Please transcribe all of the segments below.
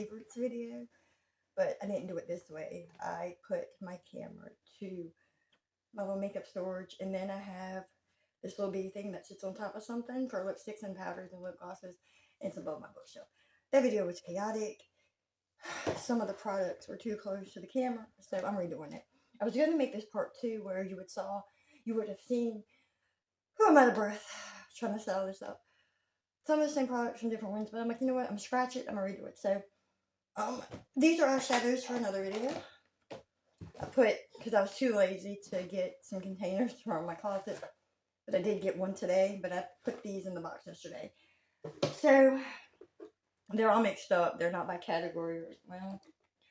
favorites video, but I didn't do it this way. I put my camera to my little makeup storage, and then I have this little bitty thing that sits on top of something for lipsticks and powders and lip glosses, and it's above my bookshelf. That video was chaotic. Some of the products were too close to the camera, so I'm redoing it. I was going to make this part 2 where you would have seen, oh, I'm out of breath, trying to style this up. Some of the same products from different ones, but I'm like, you know what, I'm gonna scratch it, I'm gonna redo it. So, these are eyeshadows for another video. I put, because I was too lazy to get some containers from my closet, but I did get one today, but I put these in the box yesterday. So, they're all mixed up. They're not by category. Well,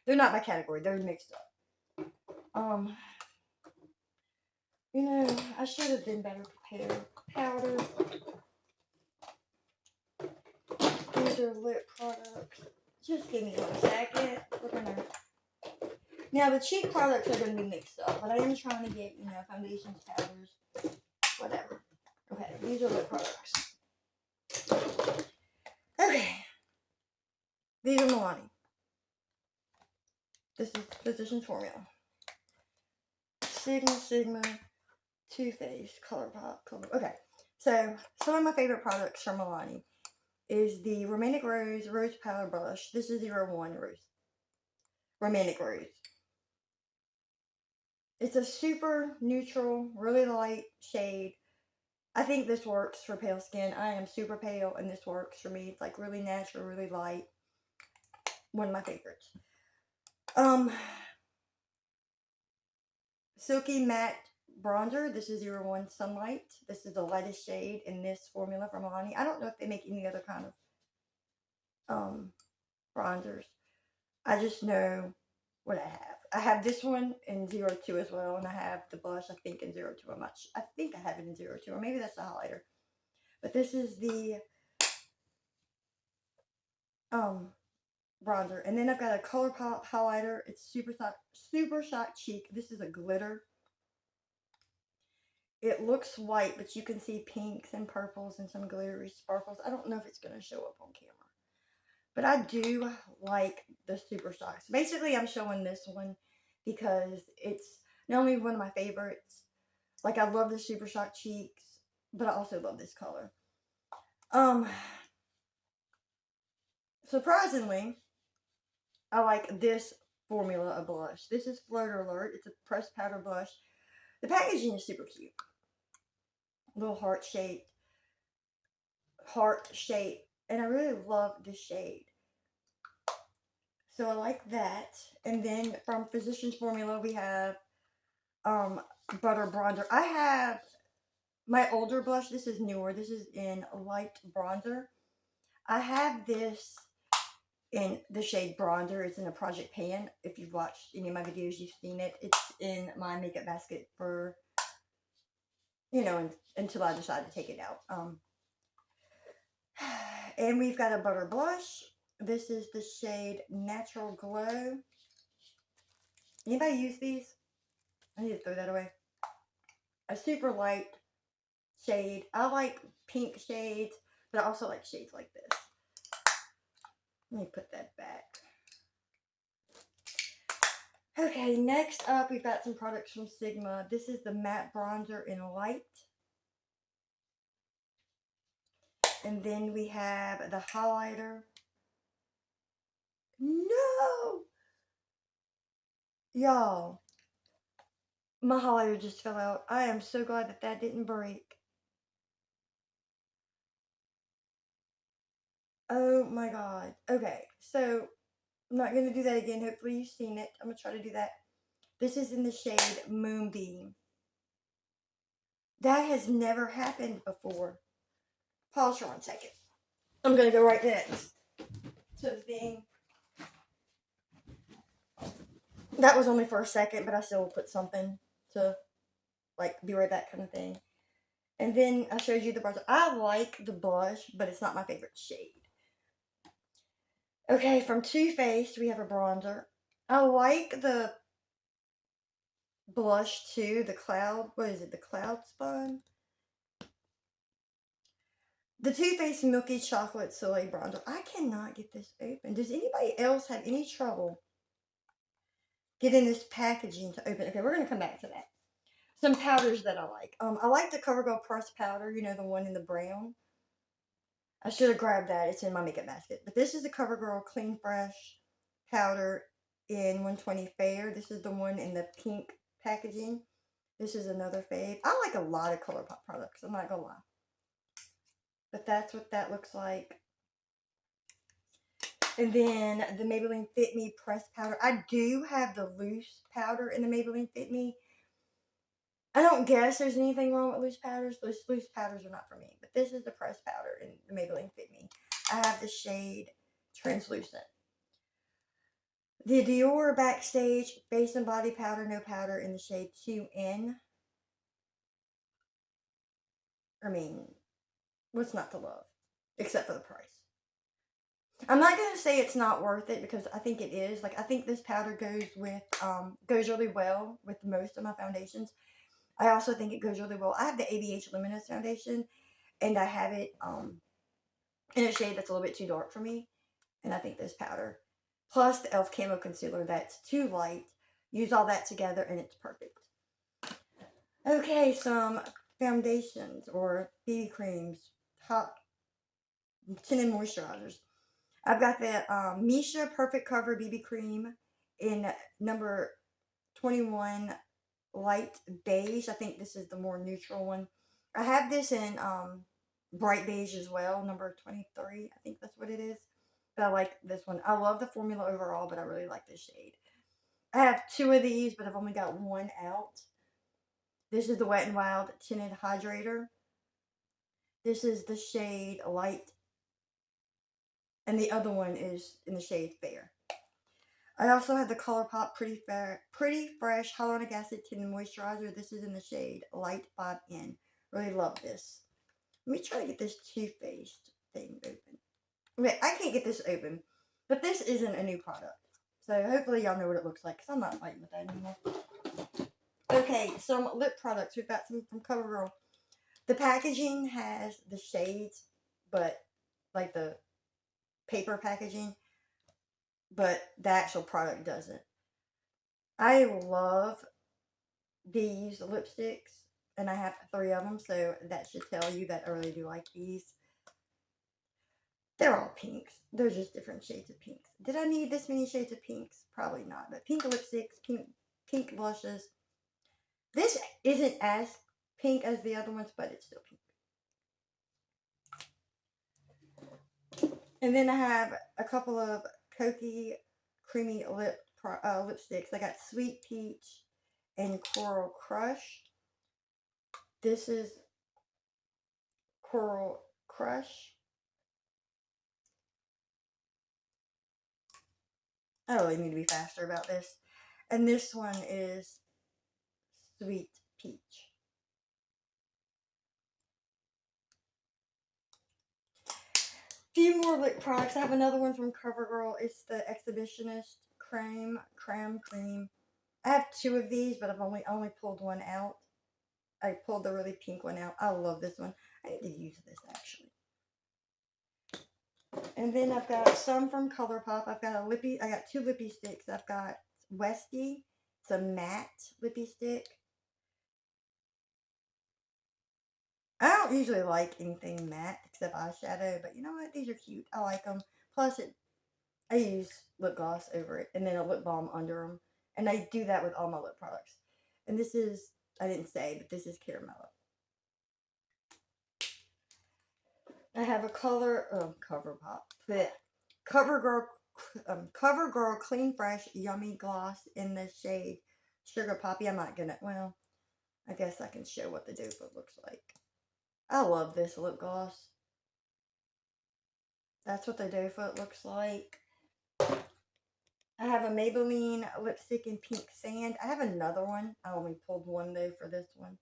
they're not by category. They're mixed up. You know, I should have been better prepared. Powder. These are lip products. Just give me 1 second. We're gonna. Now the cheek products are gonna be mixed up, but I am trying to get, you know, foundations, powders, whatever. Okay, these are lip products. Okay. These are Milani. This is Physicians Formula. Sigma, Too Faced, ColourPop, okay. So, some of my favorite products from Milani is the Romantic Rose Powder Blush. This is 01 Rose. Romantic Rose. It's a super neutral, really light shade. I think this works for pale skin. I am super pale, and this works for me. It's like really natural, really light. One of my favorites. Silky Matte Bronzer. This is 01 Sunlight. This is the lightest shade in this formula from Milani. I don't know if they make any other kind of bronzers. I just know what I have. I have this one in 02 as well, and I have the blush, I think, in 02. I think I have it in 02, or maybe that's the highlighter. But this is the bronzer. And then I've got a ColourPop highlighter. It's Super Shock Cheek. This is a glitter. It looks white, but you can see pinks and purples and some glittery sparkles. I don't know if it's going to show up on camera. But I do like the Super Shocks. Basically, I'm showing this one because it's not only one of my favorites. Like, I love the Super Shock Cheeks, but I also love this color. Surprisingly, I like this formula of blush. This is Floater Alert. It's a pressed powder blush. The packaging is super cute. Little heart shape. And I really love this shade. So I like that. And then from Physicians Formula, we have Butter Bronzer. I have my older blush. This is newer. This is in light bronzer. I have this in the shade Bronzer. It's in a Project Pan. If you've watched any of my videos, you've seen it. It's in my makeup basket for, you know, until I decide to take it out. And we've got a butter blush. This is the shade Natural Glow. Anybody use these? I need to throw that away. A super light shade. I like pink shades, but I also like shades like this. Let me put that back. Okay, next up, we've got some products from Sigma. This is the Matte Bronzer in Light. And then we have the highlighter. No! Y'all, my highlighter just fell out. I am so glad that that didn't break. Oh my god. Okay, so I'm not going to do that again. Hopefully you've seen it. I'm going to try to do that. This is in the shade Moonbeam. That has never happened before. Pause for 1 second. I'm going to go right next to the thing. That was only for a second, but I still will put something to, like, be right back kind of thing. And then I showed you the bronzer. I like the blush, but it's not my favorite shade. Okay, from Too Faced, we have a bronzer. I like the blush too, the cloud, what is it, the Cloud Spun? The Too Faced Milky Chocolate Soleil Bronzer. I cannot get this open. Does anybody else have any trouble getting this packaging to open? Okay, we're going to come back to that. Some powders that I like. I like the CoverGirl Pressed Powder, you know, the one in the brown. I should have grabbed that. It's in my makeup basket. But this is the CoverGirl Clean Fresh Powder in 120 Fair. This is the one in the pink packaging. This is another fave. I like a lot of ColourPop products. I'm not going to lie. But that's what that looks like. And then the Maybelline Fit Me pressed powder. I do have the loose powder in the Maybelline Fit Me. I don't guess there's anything wrong with loose powders. Those loose powders are not for me. But this is the pressed powder in the Maybelline Fit Me. I have the shade Translucent. The Dior Backstage Face and Body Powder, no powder in the shade 2N. I mean, what's not to love? Except for the price. I'm not going to say it's not worth it because I think it is. Like, I think this powder goes really well with most of my foundations. I also think it goes really well. I have the ABH Luminous Foundation, and I have it in a shade that's a little bit too dark for me. And I think this powder, plus the e.l.f. Camo Concealer that's too light, use all that together and it's perfect. Okay, some foundations or BB creams, top tinted moisturizers. I've got the Misha Perfect Cover BB Cream in number 21 Light Beige. I think this is the more neutral one. I have this in Bright Beige as well, number 23. I think that's what it is. But I like this one. I love the formula overall, but I really like this shade. I have two of these, but I've only got one out. This is the Wet n Wild Tinted Hydrator. This is the shade Light, and the other one is in the shade Fair. I also have the ColourPop Pretty Fresh Hyaluronic Acid Tinted Moisturizer. This is in the shade Light 5N. Really love this. Let me try to get this Too Faced thing open. Okay, I can't get this open, but this isn't a new product. So hopefully y'all know what it looks like, because I'm not fighting with that anymore. Okay, some lip products. We've got some from CoverGirl. The packaging has the shades, but like the paper packaging, but the actual product doesn't. I love these lipsticks, and I have 3 of them, so that should tell you that I really do like these. They're all pinks. They're just different shades of pinks. Did I need this many shades of pinks? Probably not. But pink lipsticks, pink blushes. This isn't as pink as the other ones, but it's still pink. And then I have a couple of Cokey creamy lipsticks. I got Sweet Peach and Coral Crush. This is Coral Crush. I really need to be faster about this. And this one is Sweet Peach. Few more lip products. I have another one from CoverGirl. It's the Exhibitionist Creme Cream. I have 2 of these, but I've only pulled one out. I pulled the really pink one out. I love this one. I need to use this actually. And then I've got some from ColourPop. I got 2 lippy sticks. I've got Westie. It's a matte lippy stick. I don't usually like anything matte except eyeshadow, but you know what? These are cute. I like them. Plus, I use lip gloss over it and then a lip balm under them. And I do that with all my lip products. And this is, I didn't say, but this is Caramello. I have a CoverGirl Clean Fresh Yummy Gloss in the shade Sugar Poppy. I'm not gonna, well, I guess I can show what the doe foot looks like. I love this lip gloss. That's what the doe foot looks like. I have a Maybelline lipstick in Pink Sand. I have another one. I only pulled one though for this one.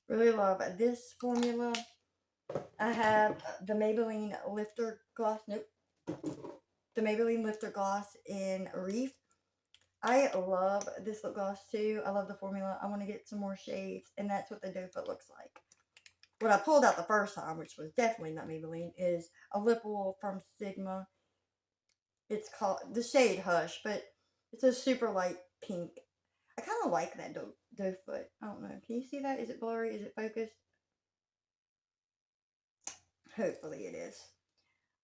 Really love this formula. I have the Maybelline Lifter Gloss. Nope. The Maybelline Lifter Gloss in Reef. I love this lip gloss too. I love the formula. I want to get some more shades, and that's what the doe foot looks like. what I pulled out the first time, which was definitely not Maybelline, is a lip oil from Sigma. It's called the shade Hush, but it's a super light pink. I kind of like that doe foot. I don't know. Can you see that? Is it blurry? Is it focused? Hopefully it is.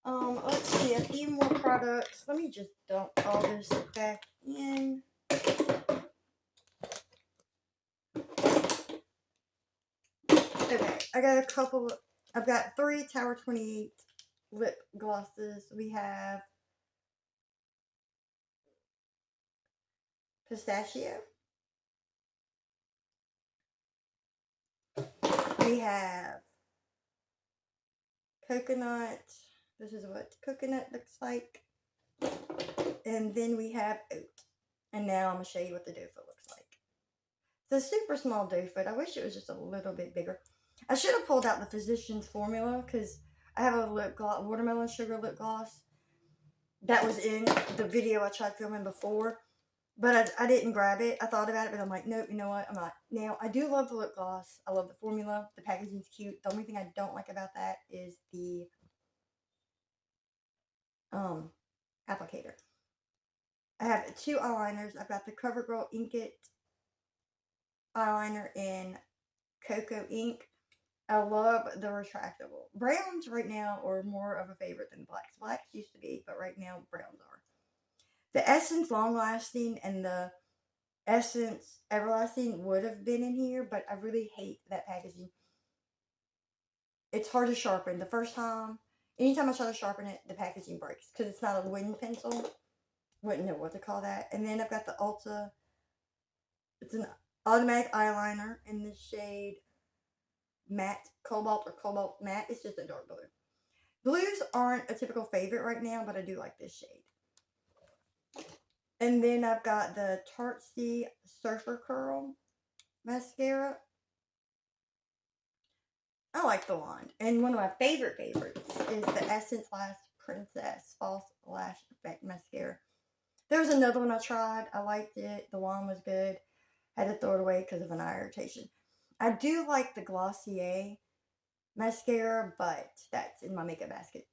Let's see, a few more products. Let me just dump all this back in. Okay, I got a couple. I've got 3 Tower 28 lip glosses. We have pistachio. We have coconut. This is what coconut looks like. And then we have oat. And now I'm going to show you what the doe foot looks like. It's a super small doe foot. I wish it was just a little bit bigger. I should have pulled out the Physicians formula because I have a lip gloss, watermelon sugar lip gloss that was in the video I tried filming before. But I didn't grab it. I thought about it, but I'm like, nope, you know what? I'm not. Now, I do love the lip gloss. I love the formula. The packaging's cute. The only thing I don't like about that is the applicator. I have 2 eyeliners. I've got the CoverGirl Ink It eyeliner in Cocoa Ink. I love the retractable. Browns right now are more of a favorite than blacks. Blacks used to be, but right now browns are. The Essence Long Lasting and the Essence Everlasting would have been in here, but I really hate that packaging. It's hard to sharpen. The first time, anytime I try to sharpen it, the packaging breaks because it's not a wooden pencil. Wouldn't know what to call that. And then I've got the Ulta. It's an automatic eyeliner in the shade matte cobalt or cobalt matte. It's just a dark blue. Blues aren't a typical favorite right now, but I do like this shade. And then I've got the Tartsy Surfer Curl mascara. I like the wand. And one of my favorites is the Essence Lash Princess False Lash Effect Mascara. There was another one I tried. I liked it. The wand was good. Had to throw it away because of an eye irritation. I do like the Glossier mascara, but that's in my makeup basket.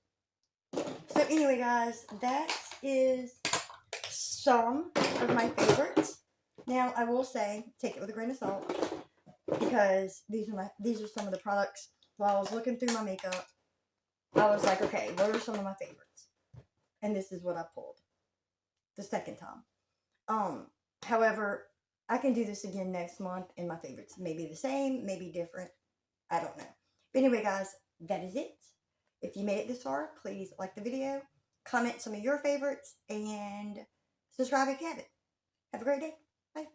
So anyway, guys, that is some of my favorites. Now, I will say, take it with a grain of salt, because these are some of the products. While I was looking through my makeup, I was like, okay, what are some of my favorites? And this is what I pulled the second time. However, I can do this again next month, and my favorites may be the same, maybe different. I don't know. But anyway, guys, that is it. If you made it this far, please like the video, comment some of your favorites, and subscribe if you haven't. Have a great day. Bye.